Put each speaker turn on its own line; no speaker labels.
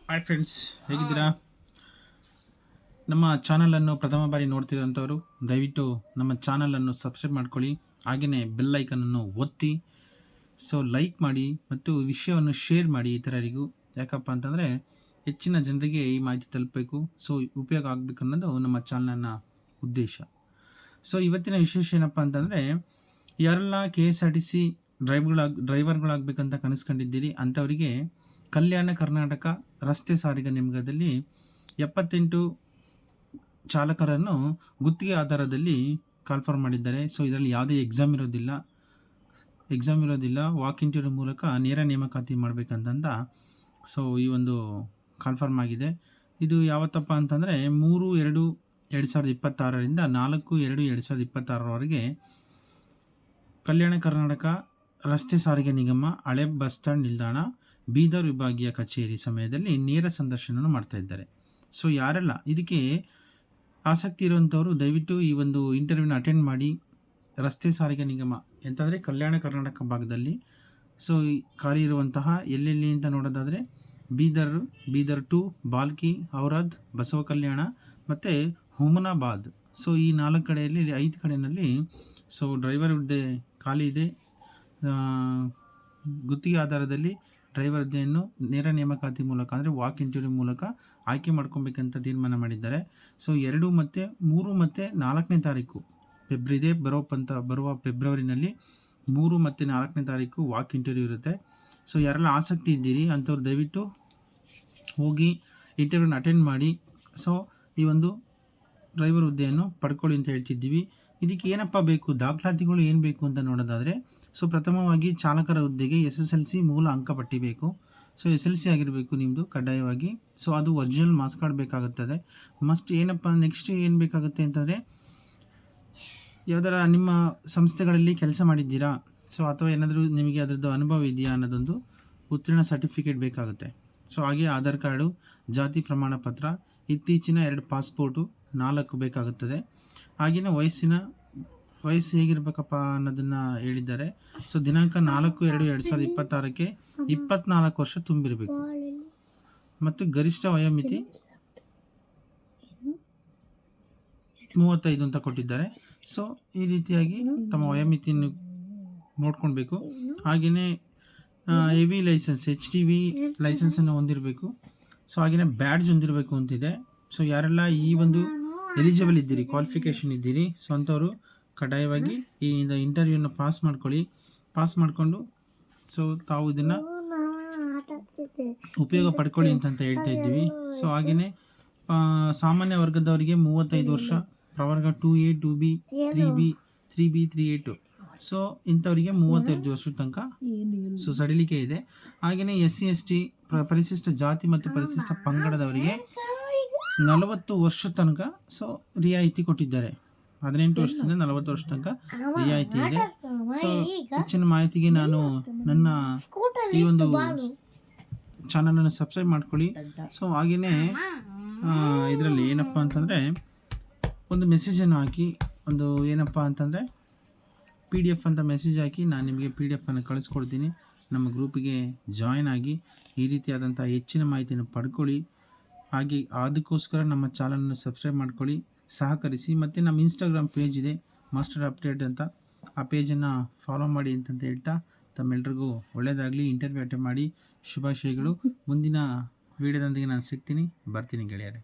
Hi friends, ಹೇಗಿದ್ದೀರಾ? ನಮ್ಮ ಚಾನಲನ್ನು ಪ್ರಥಮ ಬಾರಿ ನೋಡ್ತಿರೋಂಥವ್ರು ದಯವಿಟ್ಟು ನಮ್ಮ ಚಾನಲನ್ನು ಸಬ್ಸ್ಕ್ರೈಬ್ ಮಾಡ್ಕೊಳ್ಳಿ. ಹಾಗೆಯೇ ಬೆಲ್ ಐಕನನ್ನು ಒತ್ತಿ. ಸೊ ಲೈಕ್ ಮಾಡಿ ಮತ್ತು ವಿಷಯವನ್ನು ಶೇರ್ ಮಾಡಿ ಇತರರಿಗೂ. ಯಾಕಪ್ಪ ಅಂತಂದರೆ ಹೆಚ್ಚಿನ ಜನರಿಗೆ ಈ ಮಾಹಿತಿ ತಲುಪಬೇಕು, ಸೊ ಉಪಯೋಗ ಆಗಬೇಕು ಅನ್ನೋದು ನಮ್ಮ ಚಾನಲ್ನ ಉದ್ದೇಶ. ಸೊ ಇವತ್ತಿನ ವಿಶೇಷ ಏನಪ್ಪ ಅಂತಂದರೆ, ಯಾರೆಲ್ಲ KSRTC ಡ್ರೈವರ್ಗಳಾಗಬೇಕಂತ ಕನಸ್ಕೊಂಡಿದ್ದೀರಿ ಅಂಥವರಿಗೆ ಕಲ್ಯಾಣ ಕರ್ನಾಟಕ ರಸ್ತೆ ಸಾರಿಗೆ ನಿಗಮದಲ್ಲಿ 78 ಚಾಲಕರನ್ನು ಗುತ್ತಿಗೆ ಆಧಾರದಲ್ಲಿ ಕಾಲ್ಫರ್ ಮಾಡಿದ್ದಾರೆ. ಸೊ ಇದರಲ್ಲಿ ಯಾವುದೇ ಎಕ್ಸಾಮ್ ಇರೋದಿಲ್ಲ, ವಾಕ್ ಇಂಟರ್ವ್ಯೂ ಮೂಲಕ ನೇರ ನೇಮಕಾತಿ ಮಾಡಬೇಕಂತಂದ ಸೊ ಈ ಒಂದು ಕಾಲ್ಫರ್ಮ್ ಆಗಿದೆ. ಇದು ಯಾವತ್ತಪ್ಪ ಅಂತಂದರೆ 3/2/2026ರಿಂದ 4/2/2026ರವರೆಗೆ ಕಲ್ಯಾಣ ಕರ್ನಾಟಕ ರಸ್ತೆ ಸಾರಿಗೆ ನಿಗಮ, ಹಳೆ ಬಸ್ ಸ್ಟ್ಯಾಂಡ್ ನಿಲ್ದಾಣ, ಬೀದರ್ ವಿಭಾಗೀಯ ಕಚೇರಿ ಸಮಯದಲ್ಲಿ ನೇರ ಸಂದರ್ಶನ ಮಾಡ್ತಾ ಇದ್ದಾರೆ. ಸೊ ಯಾರೆಲ್ಲ ಇದಕ್ಕೆ ಆಸಕ್ತಿ ಇರುವಂಥವರು ದಯವಿಟ್ಟು ಈ ಒಂದು ಇಂಟರ್ವ್ಯೂನ ಅಟೆಂಡ್ ಮಾಡಿ. ರಸ್ತೆ ಸಾರಿಗೆ ನಿಗಮ ಎಂತಂದರೆ ಕಲ್ಯಾಣ ಕರ್ನಾಟಕ ಭಾಗದಲ್ಲಿ ಸೊ ಖಾಲಿ ಇರುವಂತಹ ಎಲ್ಲೆಲ್ಲಿ ಅಂತ ನೋಡೋದಾದರೆ ಬೀದರ್ ಟು ಬಾಲ್ಕಿ, ಔರಾದ್, ಬಸವ ಕಲ್ಯಾಣ ಮತ್ತು ಹುಮನಾಬಾದ್. ಸೊ ಈ 4 ಕಡೆಯಲ್ಲಿ 5 ಕಡೆಯಲ್ಲಿ ಸೊ ಡ್ರೈವರ್ ಹುದ್ದೆ ಖಾಲಿ ಇದೆ. ಗುತ್ತಿಗೆ ಆಧಾರದಲ್ಲಿ ಡ್ರೈವರ್ ಹುದ್ದೆಯನ್ನು ನೇರ ನೇಮಕಾತಿ ಮೂಲಕ ಅಂದರೆ ವಾಕ್ ಇಂಟರ್ವ್ಯೂ ಮೂಲಕ ಆಯ್ಕೆ ಮಾಡ್ಕೊಬೇಕಂತ ತೀರ್ಮಾನ ಮಾಡಿದ್ದಾರೆ. ಸೊ 2 ಮತ್ತು 3 ಮತ್ತು 4ನೇ ತಾರೀಕು ಬರುವ ಫೆಬ್ರವರಿನಲ್ಲಿ 3 ಮತ್ತು 4ನೇ ತಾರೀಕು ವಾಕ್ ಇಂಟರ್ವ್ಯೂ ಇರುತ್ತೆ. ಸೊ ಯಾರೆಲ್ಲ ಆಸಕ್ತಿ ಇದ್ದೀರಿ ಅಂಥವ್ರು ದಯವಿಟ್ಟು ಹೋಗಿ ಇಂಟರ್ವ್ಯೂನ ಅಟೆಂಡ್ ಮಾಡಿ. ಸೊ ಈ ಒಂದು ಡ್ರೈವರ್ ಹುದ್ದೆಯನ್ನು ಪಡ್ಕೊಳ್ಳಿ ಅಂತ ಹೇಳ್ತಿದ್ದೀವಿ. ಇದಕ್ಕೆ ಏನಪ್ಪ ಬೇಕು, ದಾಖಲಾತಿಗಳು ಏನು ಬೇಕು ಅಂತ ನೋಡೋದಾದರೆ, ಸೊ ಪ್ರಥಮವಾಗಿ ಚಾಲಕರ ಹುದ್ದೆಗೆ SSLC ಮೂಲ ಅಂಕಪಟ್ಟಿ ಬೇಕು. ಸೊ SLC ಆಗಿರಬೇಕು ನಿಮ್ಮದು ಕಡ್ಡಾಯವಾಗಿ. ಸೊ ಅದು ಒರಿಜಿನಲ್ ಮಾಸ್ ಕಾರ್ಡ್ ಬೇಕಾಗುತ್ತದೆ ಮಸ್ಟ್. ನೆಕ್ಸ್ಟ್ ಏನು ಬೇಕಾಗುತ್ತೆ ಅಂತಂದರೆ, ಯಾವ್ದಾರ ನಿಮ್ಮ ಸಂಸ್ಥೆಗಳಲ್ಲಿ ಕೆಲಸ ಮಾಡಿದ್ದೀರಾ, ಸೊ ಅಥವಾ ಏನಾದರೂ ನಿಮಗೆ ಅದರದ್ದು ಅನುಭವ ಇದೆಯಾ ಅನ್ನೋದೊಂದು ಉತ್ತೀರ್ಣ ಸರ್ಟಿಫಿಕೇಟ್ ಬೇಕಾಗುತ್ತೆ. ಸೊ ಹಾಗೆ ಆಧಾರ್ ಕಾರ್ಡು, ಜಾತಿ ಪ್ರಮಾಣ ಪತ್ರ, ಇತ್ತೀಚಿನ 2 ಪಾಸ್ಪೋರ್ಟು 4 ಬೇಕಾಗುತ್ತದೆ. ಹಾಗೆಯೇ ವಯಸ್ಸು ಹೇಗಿರಬೇಕಪ್ಪ ಅನ್ನೋದನ್ನು ಹೇಳಿದ್ದಾರೆ. ಸೊ ದಿನಾಂಕ 4/2/2026ಕ್ಕೆ 24 ವರ್ಷ ತುಂಬಿರಬೇಕು ಮತ್ತು ಗರಿಷ್ಠ ವಯೋಮಿತಿ 35 ಅಂತ ಕೊಟ್ಟಿದ್ದಾರೆ. ಸೊ ಈ ರೀತಿಯಾಗಿ ತಮ್ಮ ವಯೋಮಿತಿಯನ್ನು ನೋಡ್ಕೊಳ್ಬೇಕು. ಹಾಗೆಯೇ ಹೆವಿ ಲೈಸೆನ್ಸ್ HTV ಲೈಸೆನ್ಸನ್ನು ಹೊಂದಿರಬೇಕು. ಸೊ ಹಾಗೆಯೇ ಬ್ಯಾಡ್ಜ್ ಹೊಂದಿರಬೇಕು ಅಂತಿದೆ. ಸೊ ಯಾರೆಲ್ಲ ಈ ಒಂದು ಎಲಿಜಿಬಲ್ ಇದ್ದೀರಿ, ಕ್ವಾಲಿಫಿಕೇಷನ್ ಇದ್ದೀರಿ, ಸೊ ಅಂಥವರು ಕಡ್ಡಾಯವಾಗಿ ಈ ಇಂಟರ್ವ್ಯೂನ ಪಾಸ್ ಮಾಡಿಕೊಂಡು ಸೊ ತಾವು ಇದನ್ನು ಉಪಯೋಗ ಪಡ್ಕೊಳ್ಳಿ ಅಂತ ಹೇಳ್ತಾ ಇದ್ದೀವಿ. ಸೊ ಹಾಗೆಯೇ ಸಾಮಾನ್ಯ ವರ್ಗದವರಿಗೆ 35 ವರ್ಷ, ಪ್ರವರ್ಗ 2A 2B 3B 3B 3A2. So ಇಂಥವರಿಗೆ 35 ವರ್ಷದ ತನಕ ಸೊ ಸಡಿಲಿಕೆ ಇದೆ. ಹಾಗೆಯೇ SC ST ಪರಿಶಿಷ್ಟ ಜಾತಿ ಮತ್ತು ಪರಿಶಿಷ್ಟ ಪಂಗಡದವರಿಗೆ 40 ವರ್ಷದ ತನಕ ಸೊ ರಿಯಾಯಿತಿ ಕೊಟ್ಟಿದ್ದಾರೆ. 18 ವರ್ಷದಿಂದ 40 ವರ್ಷ ತನಕ ರಿಯಾಯಿತಿ ಇದೆ. ಸೊ ಹೆಚ್ಚಿನ ಮಾಹಿತಿಗೆ ನಾನು ನನ್ನ ಈ ಒಂದು ಚಾನಲನ್ನು ಸಬ್ಸ್ಕ್ರೈಬ್ ಮಾಡ್ಕೊಳ್ಳಿ. ಸೊ ಹಾಗೆಯೇ ಇದರಲ್ಲಿ ಏನಪ್ಪ ಅಂತಂದರೆ ಒಂದು ಮೆಸೇಜನ್ನು ಹಾಕಿ, ಒಂದು ಏನಪ್ಪ ಅಂತಂದರೆ PDF ಅಂತ ಮೆಸೇಜ್ ಹಾಕಿ ನಾನು ನಿಮಗೆ PDF ಅನ್ನು ಕಳಿಸ್ಕೊಡ್ತೀನಿ. ನಮ್ಮ ಗ್ರೂಪಿಗೆ ಜಾಯ್ನ್ ಆಗಿ ಈ ರೀತಿಯಾದಂಥ ಹೆಚ್ಚಿನ ಮಾಹಿತಿಯನ್ನು ಪಡ್ಕೊಳ್ಳಿ. ಹಾಗೆ ಅದಕ್ಕೋಸ್ಕರ ನಮ್ಮ ಚಾನಲನ್ನು ಸಬ್ಸ್ಕ್ರೈಬ್ ಮಾಡ್ಕೊಳ್ಳಿ, ಸಹಕರಿಸಿ. ಮತ್ತು ನಮ್ಮ ಇನ್ಸ್ಟಾಗ್ರಾಮ್ ಪೇಜ್ ಇದೆ, ಮಾಸ್ಟರ್ ಅಪ್ಡೇಟ್ ಅಂತ, ಆ ಪೇಜನ್ನು ಫಾಲೋ ಮಾಡಿ ಅಂತಂತ ಹೇಳ್ತಾ ತಮ್ಮೆಲ್ಲರಿಗೂ ಒಳ್ಳೆಯದಾಗಲಿ. ಇಂಟರ್ವ್ಯೂ ಅಟೆಂಡ್ ಮಾಡಿ. ಶುಭಾಶಯಗಳು. ಮುಂದಿನ ವೀಡಿಯೋದೊಂದಿಗೆ ನಾನು ಬರ್ತೀನಿ ಗೆಳೆಯರೆ.